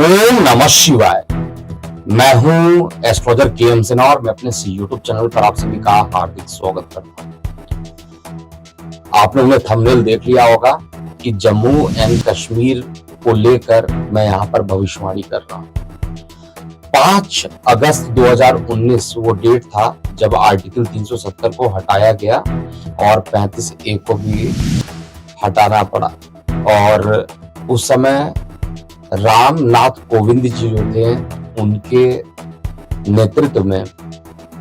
ओम नमः शिवाय। मैं हूं एस्ट्रोलजर के.एम. सिन्हा और मैं अपने यूट्यूब चैनल पर आप सभी का हार्दिक स्वागत करता हूं। आप लोगों ने थंबनेल देख लिया होगा कि जम्मू एंड कश्मीर को लेकर मैं यहां पर भविष्यवाणी कर रहा हूं। 5 अगस्त 2019 वो डेट था जब आर्टिकल 370 को हटाया गया और 35A को भी हटाना पड़ा। और उस समय रामनाथ कोविंद जी जो थे उनके नेतृत्व में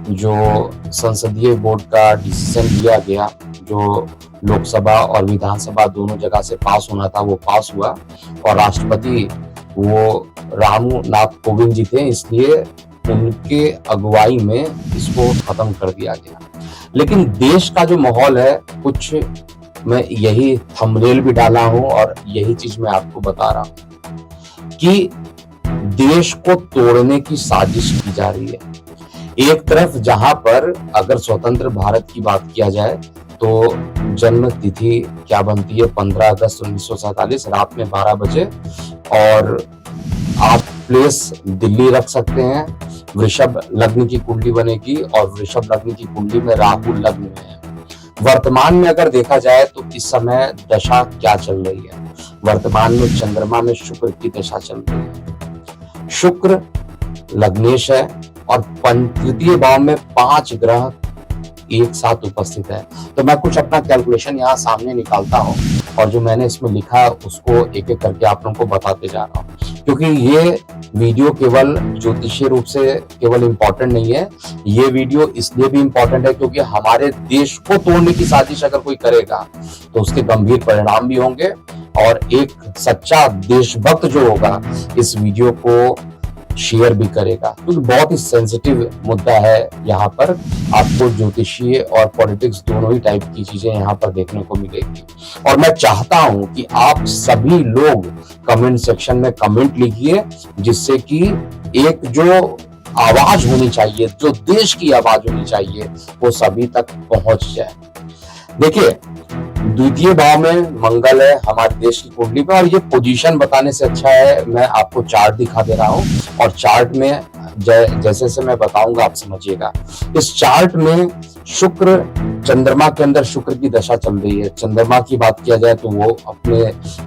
जो संसदीय बोर्ड का डिसीजन लिया गया, जो लोकसभा और विधानसभा दोनों जगह से पास होना था वो पास हुआ और राष्ट्रपति वो रामनाथ कोविंद जी थे, इसलिए उनके अगुवाई में इसको खत्म कर दिया गया। लेकिन देश का जो माहौल है, कुछ मैं यही थंबनेल भी डाला हूं और यही चीज मैं आपको बता रहा हूं कि देश को तोड़ने की साजिश की जा रही है। एक तरफ जहां पर अगर स्वतंत्र भारत की बात किया जाए तो जन्म तिथि क्या बनती है 15 अगस्त 1947 रात में 12 बजे, और आप प्लेस दिल्ली रख सकते हैं। वृषभ लग्न की कुंडली बनेगी और वृषभ लग्न की कुंडली में राहु लग्न में है। वर्तमान में अगर देखा जाए तो इस समय दशा क्या चल रही है, वर्तमान में चंद्रमा में शुक्र की दशा चल रही है। शुक्र लग्नेश है और तृतीय भाव में 5 ग्रह एक साथ उपस्थित है। तो मैं कुछ अपना कैलकुलेशन यहाँ सामने निकालता हूँ और जो मैंने इसमें लिखा उसको एक एक करके आप लोगों को बताते जा रहा हूँ, क्योंकि ये वीडियो केवल ज्योतिषीय रूप से केवल इंपॉर्टेंट नहीं है, ये वीडियो इसलिए भी इंपॉर्टेंट है क्योंकि हमारे देश को तोड़ने की साजिश अगर कोई करेगा तो उसके गंभीर परिणाम भी होंगे और एक सच्चा देशभक्त जो होगा इस वीडियो को शेयर भी करेगा, क्योंकि बहुत ही सेंसिटिव मुद्दा है। यहाँ पर आपको ज्योतिषीय और पॉलिटिक्स दोनों ही टाइप की चीजें यहाँ पर देखने को मिलेगी। और मैं चाहता हूं कि आप सभी लोग कमेंट सेक्शन में कमेंट लिखिए, जिससे कि एक जो आवाज होनी चाहिए, जो देश की आवाज होनी चाहिए, वो सभी तक पहुंच जाए। देखिए, द्वितीय भाव में मंगल है हमारे देश की कुंडली में, और ये पोजीशन बताने से अच्छा है मैं आपको चार्ट दिखा दे रहा हूं और चार्ट में जैसे से मैं बताऊंगा आप समझिएगा। इस चार्ट में शुक्र चंद्रमा के अंदर शुक्र की दशा चल रही है। चंद्रमा की बात किया जाए तो वो अपने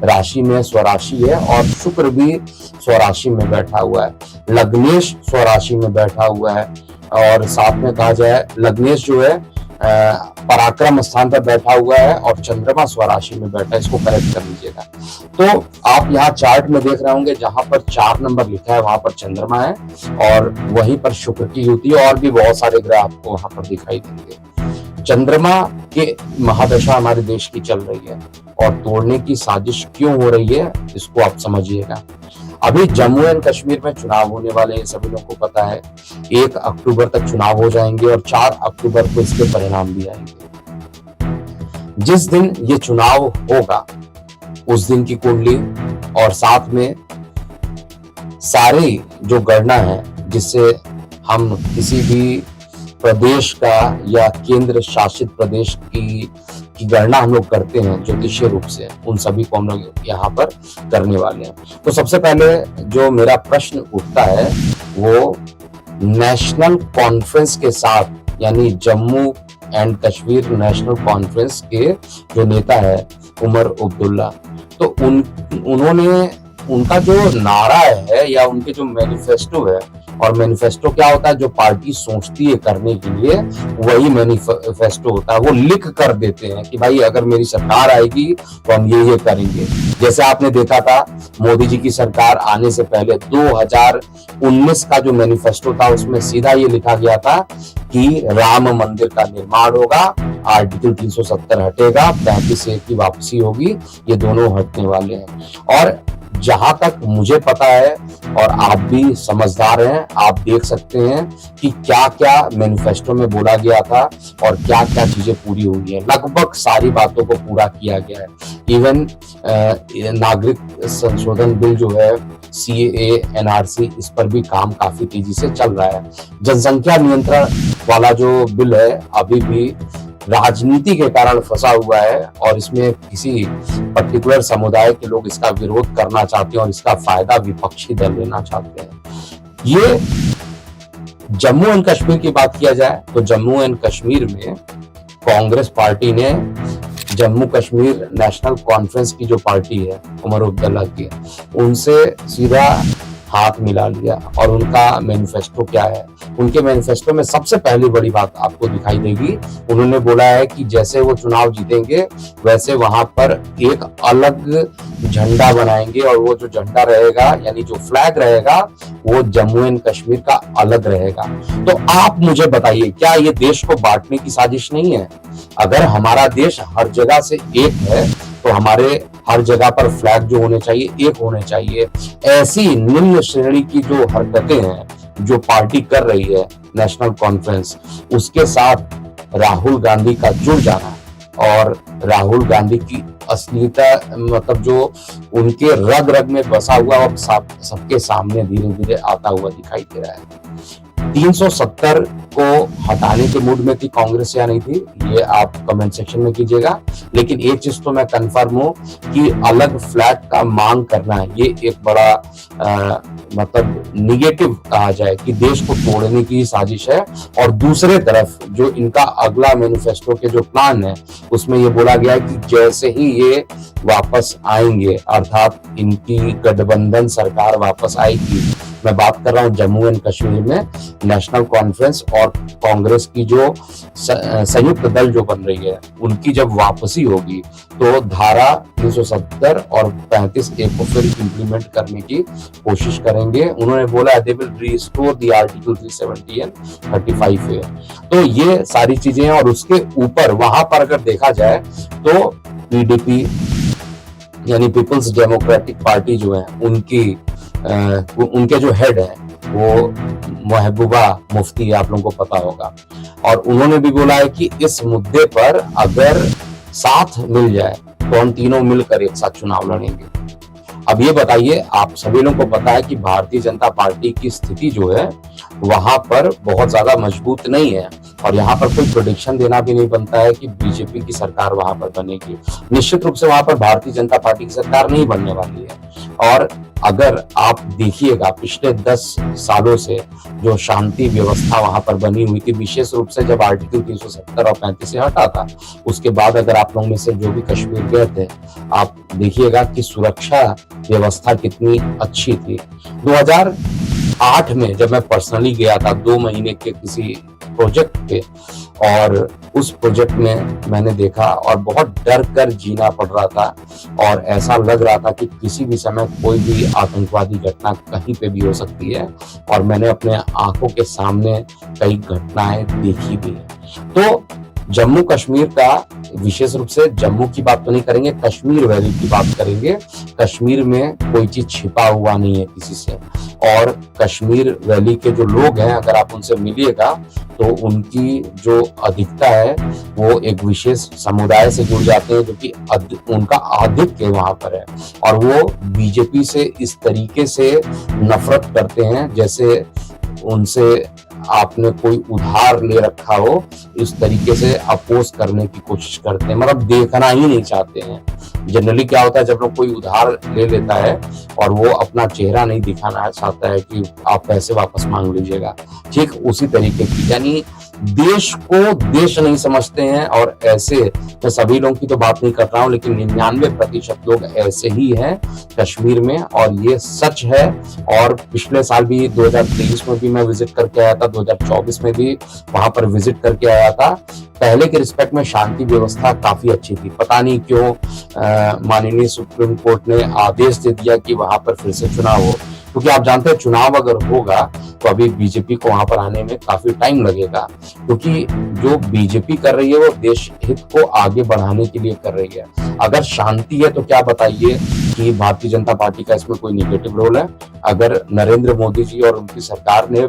राशि में स्वराशि है और शुक्र भी स्वराशि में बैठा हुआ है। लग्नेश स्वराशि में बैठा हुआ है और साथ में कहा जाए लग्नेश जो है पराक्रम स्थान पर बैठा हुआ है और चंद्रमा स्वराशि में बैठा है। इसको करेक्ट कर लीजिएगा। तो आप यहाँ चार्ट में देख रहे होंगे जहां पर 4 नंबर लिखा है वहां पर चंद्रमा है और वहीं पर शुक्र की युति और भी बहुत सारे ग्रह आपको वहां पर दिखाई देंगे। चंद्रमा के महादशा हमारे देश की चल रही है और तोड़ने की साजिश क्यों हो रही है इसको आप समझिएगा। अभी जम्मू एंड कश्मीर में चुनाव होने वाले हैं, सभी लोगों को पता है। 1 अक्टूबर तक चुनाव हो जाएंगे और 4 अक्टूबर को इसके परिणाम भी आएंगे। जिस दिन ये चुनाव होगा उस दिन की कुंडली और साथ में सारी जो गणना है जिससे हम किसी भी प्रदेश का या केंद्र शासित प्रदेश की गणना हम लोग करते हैं ज्योतिषीय रूप से, उन सभी को हम लोग यहाँ पर करने वाले हैं। तो सबसे पहले जो मेरा प्रश्न उठता है वो नेशनल कॉन्फ्रेंस के साथ, यानी Jammu and Kashmir national conference के जो नेता है उमर अब्दुल्ला, तो उन्होंने उनका जो नारा है या उनके जो मैनिफेस्टो है, और मैनिफेस्टो क्या होता है, जो पार्टी सोचती है करने के लिए वही मैनिफेस्टो होता है। वो लिख कर देते हैं कि भाई अगर मेरी सरकार आएगी तो हम ये करेंगे। जैसे आपने देखा था मोदी जी की सरकार आने से पहले 2019 का जो मैनिफेस्टो था उसमें सीधा ये लिखा गया था कि राम मंदिर का निर्माण होगा, आर्टिकल 370 हटेगा, 35A की वापसी होगी, ये दोनों हटने वाले हैं। और जहां तक मुझे पता है और आप भी समझदार हैं, आप देख सकते हैं कि क्या क्या मैनिफेस्टो में बोला गया था और क्या क्या चीजें पूरी हुई है। लगभग सारी बातों को पूरा किया गया है। इवन नागरिक संशोधन बिल जो है CAA NRC, इस पर भी काम काफी तेजी से चल रहा है। जनसंख्या नियंत्रण वाला जो बिल है अभी भी राजनीति के कारण फंसा हुआ है और इसमें किसी पर्टिकुलर समुदाय के लोग इसका विरोध करना चाहते हैं और इसका फायदा विपक्षी दल लेना चाहते हैं। ये जम्मू एंड कश्मीर की बात किया जाए तो जम्मू एंड कश्मीर में कांग्रेस पार्टी ने जम्मू कश्मीर नेशनल कॉन्फ्रेंस की जो पार्टी है उमर अब्दुल्ला की, उनसे सीधा हाथ मिला लिया। और उनका मैनिफेस्टो क्या है, उनके मैनिफेस्टो में सबसे पहली बड़ी बात आपको दिखाई देगी, उन्होंने बोला है कि जैसे वो चुनाव जीतेंगे वैसे वहां पर एक अलग झंडा बनाएंगे और वो जो झंडा रहेगा यानी जो फ्लैग रहेगा वो जम्मू एंड कश्मीर का अलग रहेगा। तो आप मुझे बताइए, क्या ये देश को बांटने की साजिश नहीं है? अगर हमारा देश हर जगह से एक है तो हमारे हर जगह पर फ्लैग जो होने चाहिए एक होने चाहिए। ऐसी निम्न श्रेणी की जो हरकतें हैं जो पार्टी कर रही है नेशनल कॉन्फ्रेंस, उसके साथ राहुल गांधी का जुड़ जाना और राहुल गांधी की असलियता मतलब जो उनके रग रग में बसा हुआ और सबके सामने धीरे धीरे आता हुआ दिखाई दे रहा है। 370 को हटाने के मूड में थी कांग्रेस या नहीं थी, ये आप कमेंट सेक्शन में कीजिएगा। लेकिन एक चीज तो मैं कंफर्म हूं कि अलग फ्लैग का मांग करना ये एक बड़ा मतलब निगेटिव कहा जाए कि देश को तोड़ने की साजिश है। और दूसरे तरफ जो इनका अगला मैनिफेस्टो के जो प्लान है उसमें ये बोला गया है कि जैसे ही ये वापस आएंगे अर्थात इनकी गठबंधन सरकार वापस आएगी, मैं बात कर रहा हूं जम्मू एंड कश्मीर में नेशनल कॉन्फ्रेंस और कांग्रेस की जो संयुक्त दल जो बन रही है उनकी जब वापसी होगी तो धारा 370 और 35A को फिर इंप्लीमेंट करने की कोशिश करेंगे। उन्होंने बोला they will restore the article 370 and 35A। तो ये सारी चीजें और उसके ऊपर वहां पर अगर देखा जाए तो पीडीपी यानी पीपल्स डेमोक्रेटिक पार्टी जो है उनके जो हेड है वो महबूबा मुफ्ती है, आप लोगों को पता होगा। और उन्होंने भी बोला है कि इस मुद्दे पर अगर साथ मिल जाए तो हम तीनों मिलकर एक साथ चुनाव लड़ेंगे। अब ये बताइए, आप सभी लोगों को पता है कि भारतीय जनता पार्टी की स्थिति जो है वहां पर बहुत ज्यादा मजबूत नहीं है और यहाँ पर कोई प्रेडिक्शन देना भी नहीं बनता है कि बीजेपी की सरकार वहां पर बनेगी। निश्चित रूप से वहां पर भारतीय जनता पार्टी की सरकार नहीं बनने वाली है। और अगर आप देखिएगा पिछले 10 सालों से जो शांति व्यवस्था वहां पर बनी हुई थी, विशेष रूप से जब आर्टिकल 370 और 35 से हटा था, उसके बाद अगर आप लोगों में से जो भी कश्मीर गए थे आप देखिएगा कि सुरक्षा व्यवस्था कितनी अच्छी थी। 2008 में जब मैं पर्सनली गया था 2 महीने के किसी प्रोजेक्ट पे और उस प्रोजेक्ट में मैंने देखा और बहुत डर कर जीना पड़ रहा था और ऐसा लग रहा था कि किसी भी समय कोई भी आतंकवादी घटना कहीं पे भी हो सकती है और मैंने अपने आंखों के सामने कई घटनाएं देखी भी। तो जम्मू कश्मीर का विशेष रूप से जम्मू की बात तो नहीं करेंगे, कश्मीर वैली की बात करेंगे। कश्मीर में कोई चीज छिपा हुआ नहीं है किसी से और कश्मीर वैली के जो लोग हैं अगर आप उनसे मिलिएगा तो उनकी जो अधिकता है वो एक विशेष समुदाय से जुड़ जाते हैं जो कि उनका आधिक्य वहां पर है और वो बीजेपी से इस तरीके से नफरत करते हैं जैसे उनसे आपने कोई उधार ले रखा हो, इस तरीके से अपोज करने की कोशिश करते हैं, मतलब देखना ही नहीं चाहते हैं। जनरली क्या होता है जब लोग कोई उधार ले लेता है और वो अपना चेहरा नहीं दिखाना चाहता है कि आप पैसे वापस मांग लीजिएगा, ठीक उसी तरीके की, यानी देश को देश नहीं समझते हैं। और ऐसे मैं सभी लोगों की तो बात नहीं कर रहा हूं लेकिन 99% लोग ऐसे ही हैं कश्मीर में और ये सच है। और पिछले साल भी 2023 में भी मैं विजिट करके आया था, 2024 में भी वहां पर विजिट करके आया था। पहले के रिस्पेक्ट में शांति व्यवस्था काफी अच्छी थी, पता नहीं क्यों माननीय सुप्रीम कोर्ट ने आदेश दे दिया कि वहां पर फिर से चुनाव हो, क्योंकि आप जानते हैं चुनाव अगर होगा तो अभी बीजेपी को वहां पर आने में काफी टाइम लगेगा, क्योंकि जो बीजेपी कर रही है वो देश हित को आगे बढ़ाने के लिए कर रही है। अगर शांति है तो क्या बताइए कि भारतीय जनता पार्टी का इसमें कोई निगेटिव रोल है? अगर नरेंद्र मोदी जी और उनकी सरकार ने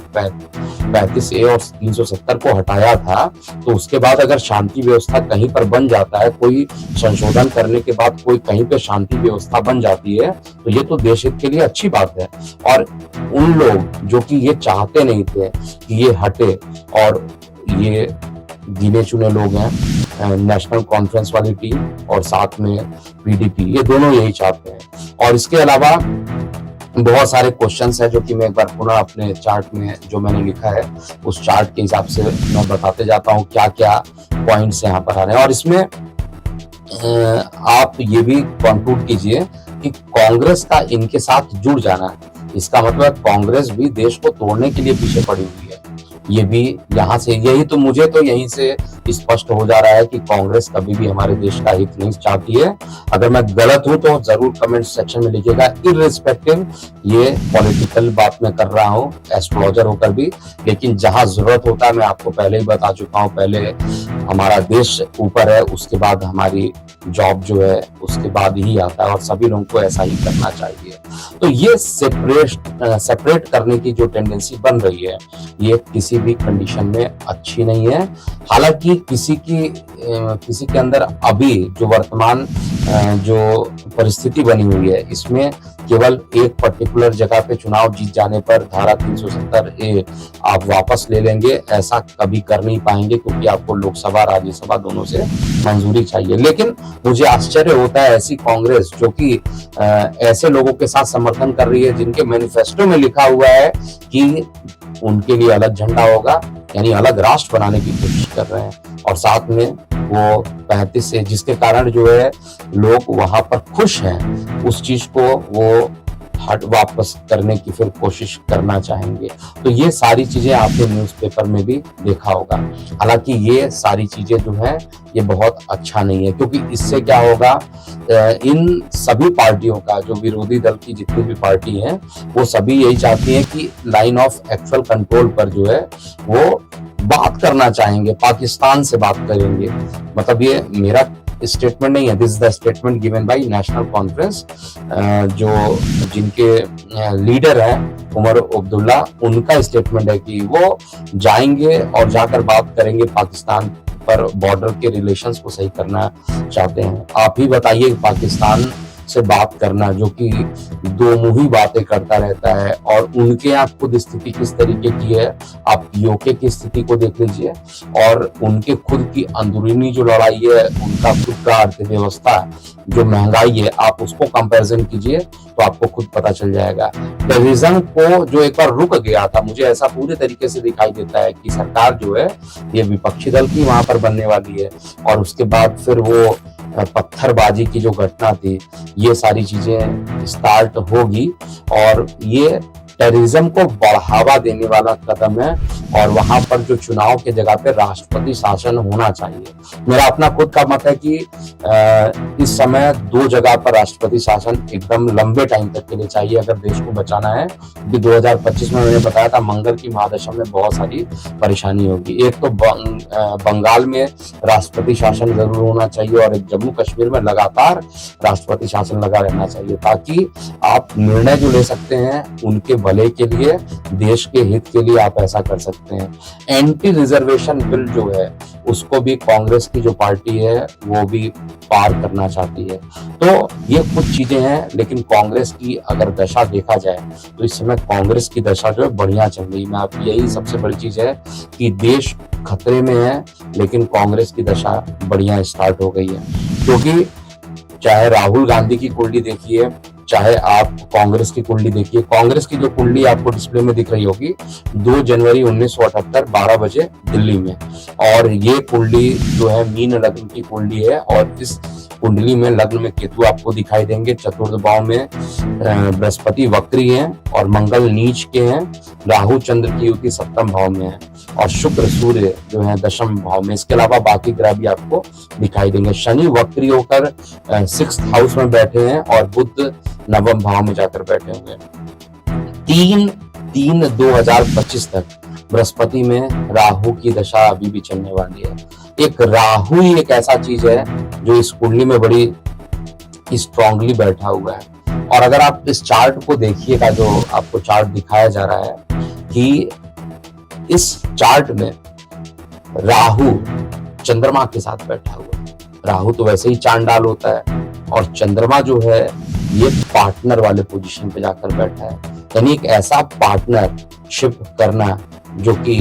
35A और 370 को हटाया था तो उसके बाद अगर शांति व्यवस्था कहीं पर बन जाता है, कोई संशोधन करने के बाद कोई कहीं पे शांति व्यवस्था बन जाती है तो ये तो देश हित के लिए अच्छी बात है। और उन लोग जो कि ये चाहते नहीं थे कि ये हटे और ये गिने चुने लोग हैं नेशनल कॉन्फ्रेंस वाली टीम और साथ में पीडीपी, ये दोनों यही चाहते हैं। और इसके अलावा बहुत सारे क्वेश्चंस है जो कि मैं एक बार पुनः अपने चार्ट में जो मैंने लिखा है उस चार्ट के हिसाब से मैं बताते जाता हूँ क्या क्या पॉइंट्स यहाँ पर आ रहे हैं। और इसमें आप ये भी कंक्लूड कीजिए कि कांग्रेस का इनके साथ जुड़ जाना है, इसका मतलब कांग्रेस भी देश को तोड़ने के लिए पीछे पड़ी हुई है। ये भी यहाँ से यही तो मुझे तो यहीं से स्पष्ट हो जा रहा है कि कांग्रेस कभी भी हमारे देश का हित नहीं चाहती है। अगर मैं गलत हूं तो जरूर कमेंट सेक्शन में लिखिएगा, इररिस्पेक्टिव ये पॉलिटिकल बात मैं कर रहा हूं एस्ट्रोलॉजर होकर भी, लेकिन जहां जरूरत होता है मैं आपको पहले ही बता चुका हूं, पहले हमारा देश ऊपर है, उसके बाद हमारी जॉब जो है उसके बाद ही आता है और सभी लोगों को ऐसा ही करना चाहिए। तो ये सेपरेट करने की जो टेंडेंसी बन रही है ये किसी भी कंडीशन में अच्छी नहीं है। हालांकि किसी के अंदर अभी जो वर्तमान जो परिस्थिति बनी हुई है इसमें केवल एक पर्टिकुलर जगह पे चुनाव जीत जाने पर धारा 370 आप वापस ले लेंगे, ऐसा कभी कर नहीं पाएंगे, क्योंकि आपको लोकसभा राज्यसभा दोनों से मंजूरी चाहिए। लेकिन मुझे आश्चर्य होता है ऐसी कांग्रेस जो कि ऐसे लोगों के साथ समर्थन कर रही है जिनके मैनिफेस्टो में लिखा हुआ है कि उनके लिए अलग झंडा होगा, यानी अलग राष्ट्र बनाने की कोशिश कर रहे हैं, और साथ में वो 35 से जिसके कारण जो है लोग वहां पर खुश हैं, उस चीज को वो हट वापस करने की फिर कोशिश करना चाहेंगे। तो ये सारी चीजें आपने न्यूज़पेपर में भी देखा होगा। हालांकि ये सारी चीजें जो है ये बहुत अच्छा नहीं है, क्योंकि इससे क्या होगा, इन सभी पार्टियों का जो विरोधी दल की जितनी भी पार्टी हैं वो सभी यही चाहती हैं कि लाइन ऑफ एक्चुअल कंट्रोल पर जो है वो बात करना चाहेंगे, पाकिस्तान से बात करेंगे। मतलब ये मेरा स्टेटमेंट नहीं है, this is the statement given by national conference, जो जिनके लीडर हैं उमर अब्दुल्ला, उनका स्टेटमेंट है कि वो जाएंगे और जाकर बात करेंगे पाकिस्तान पर, बॉर्डर के रिलेशंस को सही करना चाहते हैं। आप ही बताइए, पाकिस्तान से बात करना जो कि दो मुही बातें करता रहता है, और उनके यहाँ खुद स्थिति किस तरीके की है, आप यूके की स्थिति को देख लीजिए, और उनके खुद की अंदरूनी जो लड़ाई है, उनका खुद का अर्थव्यवस्था जो महंगाई है, आप उसको कंपैरिजन कीजिए तो आपको खुद पता चल जाएगा। टेररिज्म को जो एक बार रुक गया था, मुझे ऐसा पूरे तरीके से दिखाई देता है कि सरकार जो है ये विपक्षी दल की वहां पर बनने वाली है, और उसके बाद फिर वो पत्थरबाजी की जो घटना थी, ये सारी चीजें स्टार्ट होगी, और ये टेररिज्म को बढ़ावा देने वाला कदम है, और वहां पर जो चुनाव के जगह पे राष्ट्रपति शासन होना चाहिए। मेरा अपना खुद का मत है कि इस समय दो जगह पर राष्ट्रपति शासन एकदम लंबे टाइम तक के लिए चाहिए अगर देश को बचाना है, क्योंकि 2025 में मैंने बताया था मंगल की महादशा में बहुत सारी परेशानी होगी। एक तो बंगाल में राष्ट्रपति शासन जरूर होना चाहिए, और एक जम्मू कश्मीर में लगातार राष्ट्रपति शासन लगा रहना चाहिए, ताकि आप निर्णय जो ले सकते हैं उनके भले के लिए, देश के हित के लिए आप ऐसा कर सकते हैं। एंटी रिजर्वेशन बिल जो है उसको भी कांग्रेस की जो पार्टी है वो भी पार करना चाहती है। तो ये कुछ चीजें हैं, लेकिन कांग्रेस की अगर दशा देखा जाए तो इस समय कांग्रेस की दशा जो है बढ़िया चल रही है। मैं आप यही सबसे बड़ी चीज है कि देश खतरे में है, लेकिन कांग्रेस की दशा बढ़िया स्टार्ट हो गई है, क्योंकि चाहे राहुल गांधी की कुंडली देखिए, चाहे आप कांग्रेस की कुंडली देखिए। कांग्रेस की जो कुंडली आपको डिस्प्ले में दिख रही होगी 2 जनवरी 1978 12 बजे दिल्ली में, और ये कुंडली जो है मीन लग्न की कुंडली है, और इस कुंडली में लग्न में केतु आपको दिखाई देंगे, चतुर्थ भाव में बृहस्पति वक्री हैं और मंगल नीच के हैं, राहु चंद्र की युति सप्तम भाव में है, और शुक्र सूर्य जो है दशम भाव में। इसके अलावा बाकी ग्रह भी आपको दिखाई देंगे। शनि वक्री होकर 6th हाउस में बैठे हैं, और बुध नवम भाव में जाकर बैठे हुए हैं। 3/3/2025 तक बृहस्पति में राहु की दशा अभी भी चलने वाली है। एक राहु ही एक ऐसा चीज है जो इस कुंडली में बड़ी स्ट्रांगली बैठा हुआ है। और अगर आप इस चार्ट को देखिएगा, जो आपको चार्ट दिखाया जा रहा है, कि इस चार्ट में राहु चंद्रमा के साथ बैठा हुआ है। राहु तो वैसे ही चांडाल होता है, और चंद्रमा जो है ये पार्टनर वाले पोजीशन पे जाकर बैठा है, यानी एक ऐसा पार्टनरशिप करना जो कि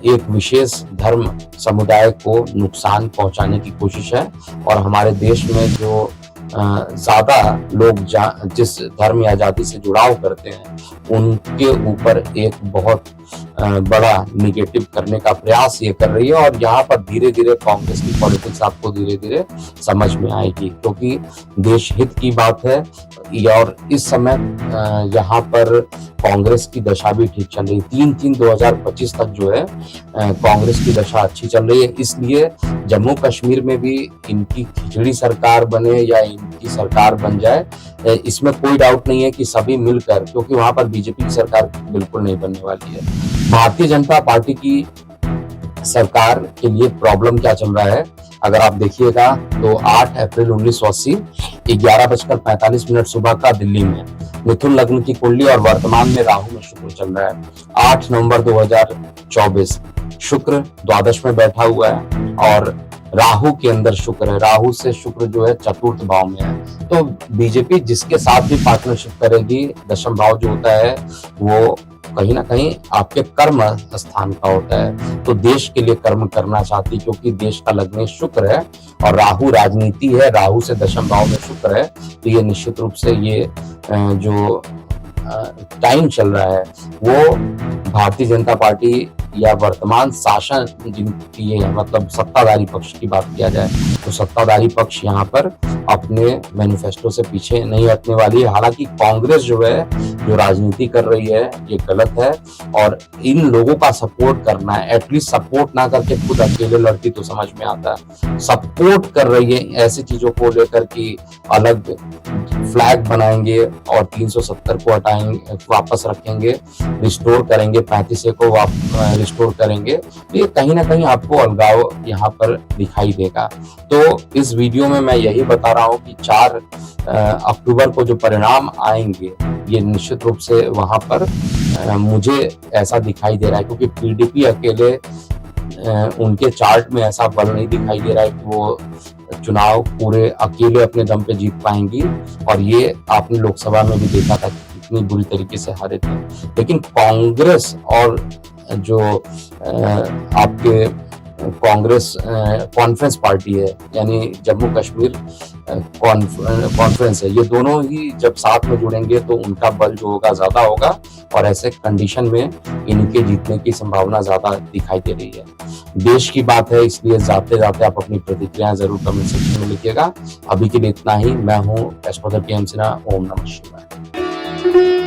एक विशेष धर्म समुदाय को नुकसान पहुंचाने की कोशिश है। और हमारे देश में जो ज्यादा लोग जिस धर्म या जाति से जुड़ाव करते हैं उनके ऊपर एक बहुत बड़ा निगेटिव करने का प्रयास ये कर रही है। और यहाँ पर धीरे धीरे कांग्रेस की पॉलिटिक्स आपको धीरे धीरे समझ में आएगी, क्योंकि देश हित की बात है। और इस समय यहाँ पर कांग्रेस की दशा भी ठीक चल रही है। 3/3/2025 तक जो है कांग्रेस की दशा अच्छी चल रही है। इसलिए जम्मू कश्मीर में भी इनकी खिचड़ी सरकार बने या इनकी सरकार बन जाए, इसमें कोई डाउट नहीं है कि सभी मिलकर, क्योंकि वहां पर बीजेपी की सरकार बिल्कुल नहीं बनने वाली है। भारतीय जनता पार्टी की सरकार के लिए प्रॉब्लम क्या चल रहा है अगर आप देखिएगा तो 8 अप्रैल 1980 11:45 सुबह का दिल्ली में मिथुन लग्न की कुंडली और वर्तमान में राहु में शुक्र चल रहा है। 8 नवंबर 2024 शुक्र द्वादश में बैठा हुआ है और राहु के अंदर शुक्र है। राहु से शुक्र जो है चतुर्थ भाव में है। तो बीजेपी जिसके साथ भी पार्टनरशिप करेगी, दशम भाव जो होता है वो कहीं ना कहीं आपके कर्म स्थान का होता है। तो देश के लिए कर्म करना चाहती, क्योंकि देश का लग्न शुक्र है और राहु राजनीति है, राहु से दशम भाव में शुक्र है। तो ये निश्चित रूप से ये जो टाइम चल रहा है वो भारतीय जनता पार्टी या वर्तमान शासन जिनकी है, मतलब सत्ताधारी पक्ष की बात किया जाए तो सत्ताधारी पक्ष यहाँ पर अपने मैनिफेस्टो से पीछे नहीं हटने वाली है। हालांकि कांग्रेस जो है जो राजनीति कर रही है ये गलत है और इन लोगों का सपोर्ट करना है। एटलीस्ट सपोर्ट ना करके खुद अकेले लड़ती तो समझ में आता है। सपोर्ट कर रही है ऐसी चीजों को लेकर कि अलग फ्लैग बनाएंगे और 370 को हटाएंगे, वापस रखेंगे, रिस्टोर करेंगे, 35 को रिस्टोर करेंगे। ये कहीं ना कहीं आपको अलगाव यहाँ पर दिखाई देगा। तो इस वीडियो में मैं यही बता रहा हूँ कि 4 अक्टूबर को जो परिणाम आएंगे ये निश्चित रूप से वहां पर मुझे ऐसा दिखाई दे रहा है, क्योंकि पीडीपी अकेले उनके चार्ट में ऐसा बल नहीं दिखाई दे रहा है कि वो चुनाव पूरे अकेले अपने दम पे जीत पाएंगी। और ये आपने लोकसभा में भी देखा था कि कितनी बुरी तरीके से हारे थे। लेकिन कांग्रेस और जो आपके कांग्रेस कॉन्फ्रेंस पार्टी है, यानी जम्मू कश्मीर कॉन्फ्रेंस है, ये दोनों ही जब साथ में जुड़ेंगे तो उनका बल जो होगा ज्यादा होगा और ऐसे कंडीशन में इनके जीतने की संभावना ज्यादा दिखाई दे रही है। देश की बात है, इसलिए जाते जाते आप अपनी प्रतिक्रियाएं जरूर कमेंट सेक्शन में लिखिएगा। अभी के लिए इतना ही। मैं हूँ एस्ट्रोलॉजर PM सिन्हा। ओम नमः शिवाय।